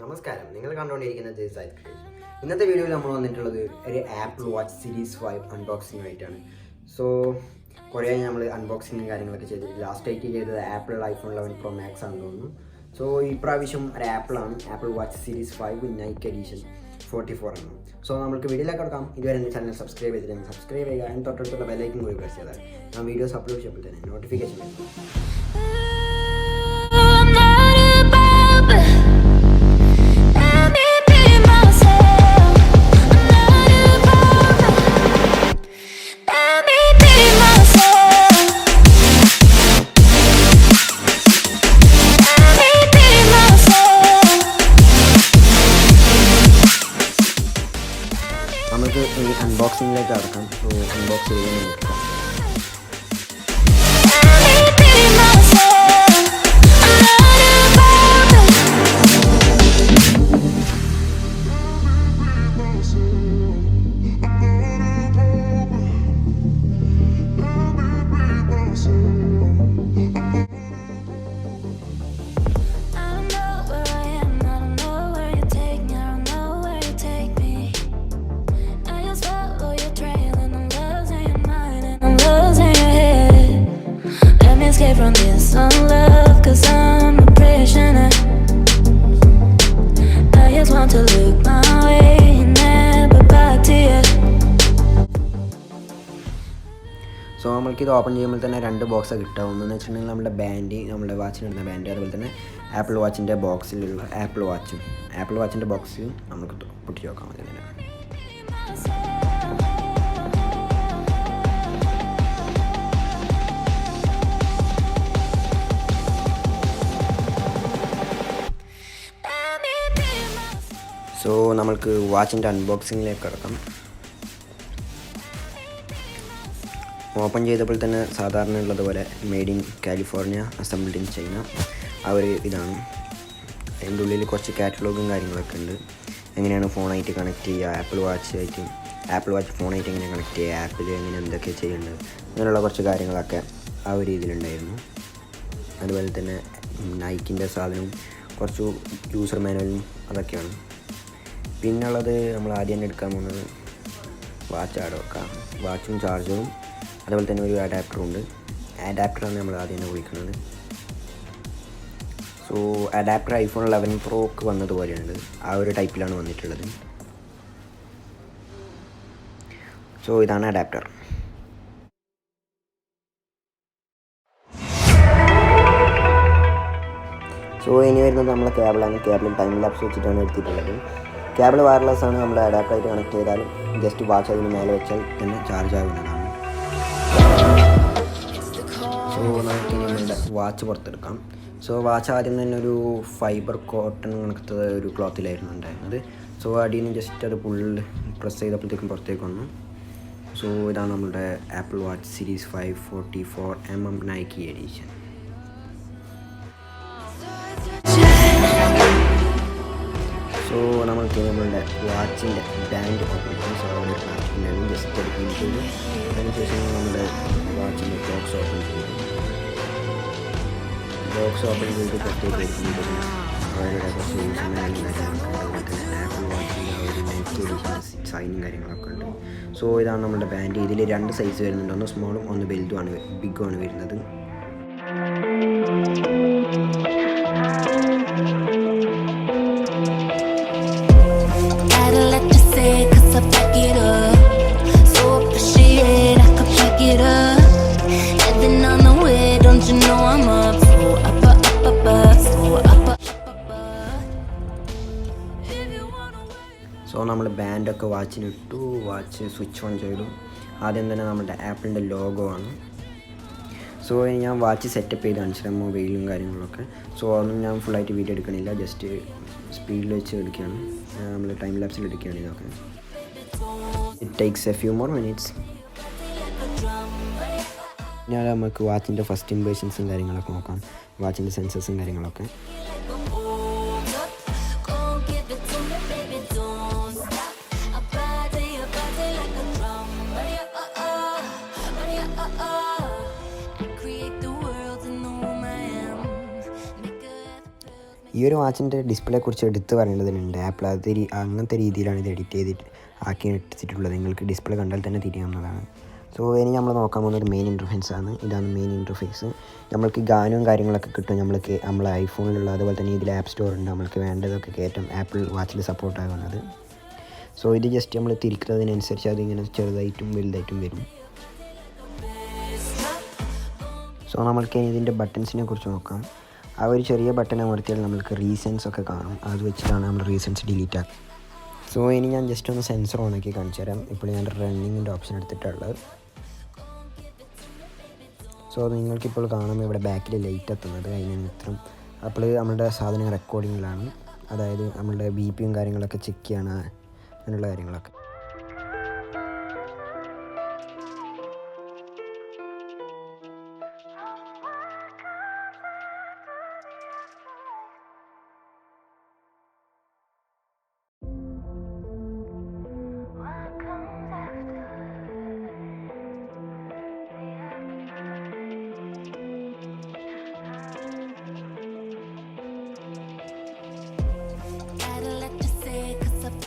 നമസ്കാരം, നിങ്ങൾ കണ്ടുകൊണ്ടിരിക്കുന്നത് സൈഡ് ക്രേസ്. ഇന്നത്തെ വീഡിയോയിൽ നമ്മൾ വന്നിട്ടുള്ളത് ഒരു ആപ്പിൾ വാച്ച് സീരീസ് 5 അൺബോക്സിംഗ് ആയിട്ടാണ്. സോ കുറേ നമ്മൾ അൺബോക്സിങ്ങും കാര്യങ്ങളൊക്കെ ചെയ്തിട്ട് ലാസ്റ്റ് ആയിട്ട് ചെയ്തത് ഐഫോൺ 11 Pro Max ആണെന്ന് തോന്നുന്നു. സോ ഈ പ്രാവശ്യം ഒരു apple watch series 5 Nike edition 44 ആണ്. സോ നമുക്ക് വീഡിയോയിലേക്ക് കിടക്കാം. ഇതുവരെ എൻ്റെ ചാനൽ സബ്സ്ക്രൈബ് ചെയ്തില്ലെങ്കിൽ സബ്സ്ക്രൈബ് ചെയ്യുക, അതിന് തൊട്ടടുത്തുള്ള ബെല്ലൈക്കൻ കൂടി പ്രസ് ചെയ്താൽ ഞാൻ വീഡിയോസ് അപ്ലോഡ് ചെയ്യുമ്പോൾ തന്നെ നോട്ടിഫിക്കേഷൻ വരും. നമുക്ക് ഈ അൺബോക്സിങ്ങിലേക്ക് കടക്കാം. സോ അൺബോക്സ് ചെയ്യാൻ നോക്കാം. From this unlove, 'cause I'm a prisoner. I just want to look my way, never back to you. So നമ്മൾക്കിത് ഓപ്പൺ ചെയ്യുമ്പോൾ തന്നെ രണ്ട് ബോക്സാണ് കിട്ടുക. ഒന്നെന്ന് വെച്ചിട്ടുണ്ടെങ്കിൽ നമ്മുടെ ബാൻഡ്, നമ്മുടെ വാച്ചിനിടുന്ന ബാൻഡ്, അതുപോലെ തന്നെ ആപ്പിൾ വാച്ചിൻ്റെ ബോക്സിലുള്ള ആപ്പിൾ വാച്ചിൻ്റെ ബോക്സ് നമുക്ക് പൊട്ടിച്ച് നോക്കാം. മതി തന്നെ. സോ നമ്മൾക്ക് വാച്ചിൻ്റെ അൺബോക്സിങ്ങിലേക്ക് കിടക്കാം. ഓപ്പൺ ചെയ്തപ്പോൾ തന്നെ സാധാരണ ഉള്ളതുപോലെ made in California, assembled in China ആ ഒരു ഇതാണ്. അതിൻ്റെ ഉള്ളിൽ കുറച്ച് കാറ്റലോഗും കാര്യങ്ങളൊക്കെ ഉണ്ട്. എങ്ങനെയാണ് ഫോണായിട്ട് കണക്ട് ചെയ്യുക, ആപ്പിൾ വാച്ച് ഫോണായിട്ട് എങ്ങനെ കണക്ട് ചെയ്യുക, ആപ്പിൽ എങ്ങനെ എന്തൊക്കെ ചെയ്യേണ്ടത്, അങ്ങനെയുള്ള കുറച്ച് കാര്യങ്ങളൊക്കെ ആ ഒരു രീതിയിലുണ്ടായിരുന്നു. അതുപോലെ തന്നെ നൈക്കിൻ്റെ സാധനവും കുറച്ച് യൂസർ മാനുവലും അതൊക്കെയാണ്. പിന്നുള്ളത് നമ്മൾ ആദ്യം തന്നെ എടുക്കാൻ പോകുന്നത് വാച്ചും ചാർജറും അതുപോലെ തന്നെ ഒരു അഡാപ്റ്ററും ഉണ്ട്. അഡാപ്റ്ററാണ് നമ്മൾ ആദ്യം തന്നെ വിളിക്കുന്നത്. സോ അഡാപ്റ്റർ ഐഫോൺ 11 Proക്ക് വന്നതുപോലെയുണ്ട്, ആ ഒരു ടൈപ്പിലാണ് വന്നിട്ടുള്ളത്. സോ ഇതാണ് അഡാപ്റ്റർ. സോ ഇനി വരുന്നത് നമ്മളെ കേബിളാണ്. കേബിളിൽ ടൈം ലാപ്സ് വെച്ചിട്ടാണ് എടുത്തിട്ടുള്ളത്. കേബിൾ വയർലെസ് ആണ്. നമ്മൾ അഡാപ്റ്ററായിട്ട് കണക്ട് ചെയ്താൽ ജസ്റ്റ് വാച്ച് അതിന് മേലെ വെച്ചാൽ തന്നെ ചാർജ് ആകുന്നതാണ്. സോ നമുക്ക് ഇനി നമ്മളുടെ വാച്ച് പുറത്തെടുക്കാം. സോ വാച്ച് ആദ്യം തന്നെ ഒരു ഫൈബർ കോട്ടൺ കണക്കത്തെ ഒരു ക്ലോത്തിലായിരുന്നു ഉണ്ടായിരുന്നത്. സോ അടിയിൽ നിന്ന് ജസ്റ്റ് അത് പ്രസ് ചെയ്തപ്പോഴത്തേക്കും പുറത്തേക്ക് വന്നു. സോ ഇതാണ് നമ്മുടെ apple watch series 5 44mm Nike edition. So നമുക്ക് നമ്മളുടെ വാച്ചിൻ്റെ ബാൻഡ് ഓപ്പൺ ചെയ്യാം. സോ അവിടെ ഒരു പ്ലാസ്റ്റിക്കിൻ്റെ ജസ്റ്റ് അത് ക്ലീൻ ചെയ്തു. അതിനുശേഷം നമ്മുടെ വാച്ചിൻ്റെ ബോക്സ് ഓപ്പൺ ചെയ്തു. പുറത്തേക്ക് വരുമ്പോൾ അവരുടെ കുറച്ച് യൂസും കാര്യങ്ങളൊക്കെ ആപ്പിൾ വാച്ചിൻ്റെ ഒരു നൈക്കി എഡിഷൻ്റെ സൈനും കാര്യങ്ങളൊക്കെ ഉണ്ട്. സോ ഇതാണ് നമ്മുടെ ബാൻഡ്. ഇതിൽ 2 സൈസ് വരുന്നുണ്ട്. ഒന്ന് സ്മോളും ഒന്ന് ബിഗുമാണ് വരുന്നത്. സോ നമ്മൾ ബാൻഡൊക്കെ വാച്ചിനിട്ടു. വാച്ച് സ്വിച്ച് ഓൺ ചെയ്തു. ആദ്യം തന്നെ നമ്മുടെ ആപ്പിളിൻ്റെ ലോഗോ ആണ്. സോ ഞാൻ വാച്ച് സെറ്റപ്പ് ചെയ്ത് കാണിച്ചിട്ട് മൊബൈലും കാര്യങ്ങളൊക്കെ. സോ അതൊന്നും ഞാൻ ഫുള്ളായിട്ട് വീഡിയോ എടുക്കണില്ല, ജസ്റ്റ് സ്പീഡിൽ വെച്ച് എടുക്കുകയാണ്. നമ്മൾ ടൈം ലാപ്സിൽ എടുക്കുകയാണ് ഇതൊക്കെ. It takes A few more minutes. ഞാൻ നമുക്ക് വാച്ചിൻ്റെ ഫസ്റ്റ് ഇംപ്രഷൻസും കാര്യങ്ങളൊക്കെ നോക്കാം, വാച്ചിൻ്റെ സെൻസേഴ്സും കാര്യങ്ങളൊക്കെ. ഈ ഒരു വാച്ചിൻ്റെ ഡിസ്പ്ലേ കുറിച്ച് എടുത്ത് പറയേണ്ടതുണ്ട്. ആപ്പിൾ അത് അങ്ങനത്തെ രീതിയിലാണ് ഇത് എഡിറ്റ് ചെയ്തിട്ട് ആക്കി എടുത്തിട്ടുള്ളത്. നിങ്ങൾക്ക് ഡിസ്പ്ലേ കണ്ടാൽ തന്നെ തിരിയാവുന്നതാണ്. സോ ഇനി നമ്മൾ നോക്കാൻ പോകുന്നത് മെയിൻ ഇൻ്റർഫേസ് ആണ്. ഇതാണ് മെയിൻ ഇൻ്റർഫേസ്. നമ്മൾക്ക് ഗാനവും കാര്യങ്ങളൊക്കെ കിട്ടും. നമ്മളെ ഐഫോണിലുള്ള അതുപോലെ തന്നെ ഇതിൽ ആപ്പ് സ്റ്റോർ ഉണ്ട്. നമ്മൾക്ക് വേണ്ടതൊക്കെ കയറ്റം ആപ്പിൾ വാച്ചിൽ സപ്പോർട്ടാകുന്നത്. സോ ഇത് ജസ്റ്റ് നമ്മൾ തിരിക്കുന്നതിനനുസരിച്ച് അതിങ്ങനെ ചെറുതായിട്ടും വലുതായിട്ടും വരും. സോ നമ്മൾക്ക് ഇതിൻ്റെ ബട്ടൺസിനെ കുറിച്ച് നോക്കാം. ആ ഒരു ചെറിയ ബട്ടൺ അമർത്തിയാൽ നമ്മൾക്ക് റീസെൻസ് ഒക്കെ കാണും. അത് വെച്ചിട്ടാണ് നമ്മൾ റീസെൻസ് ഡിലീറ്റ് ആക്കുക. സോ ഇനി ഞാൻ ജസ്റ്റ് ഒന്ന് സെൻസർ ഓണാക്കി കാണിച്ചു തരാം. ഇപ്പോൾ ഞാൻ റണ്ണിങ്ങിൻ്റെ ഓപ്ഷൻ എടുത്തിട്ടുള്ളത്. സോ നിങ്ങൾക്കിപ്പോൾ കാണുമ്പോൾ ഇവിടെ ബാക്കിൽ ലൈറ്റ് എത്തുന്നത് അതിന് ഇത്രം. അപ്പോൾ നമ്മളുടെ സാധനം റെക്കോർഡിങ്ങിലാണ്. അതായത് നമ്മളുടെ ബി പിയും കാര്യങ്ങളൊക്കെ ചെക്ക് ചെയ്യണം, അങ്ങനെയുള്ള കാര്യങ്ങളൊക്കെ.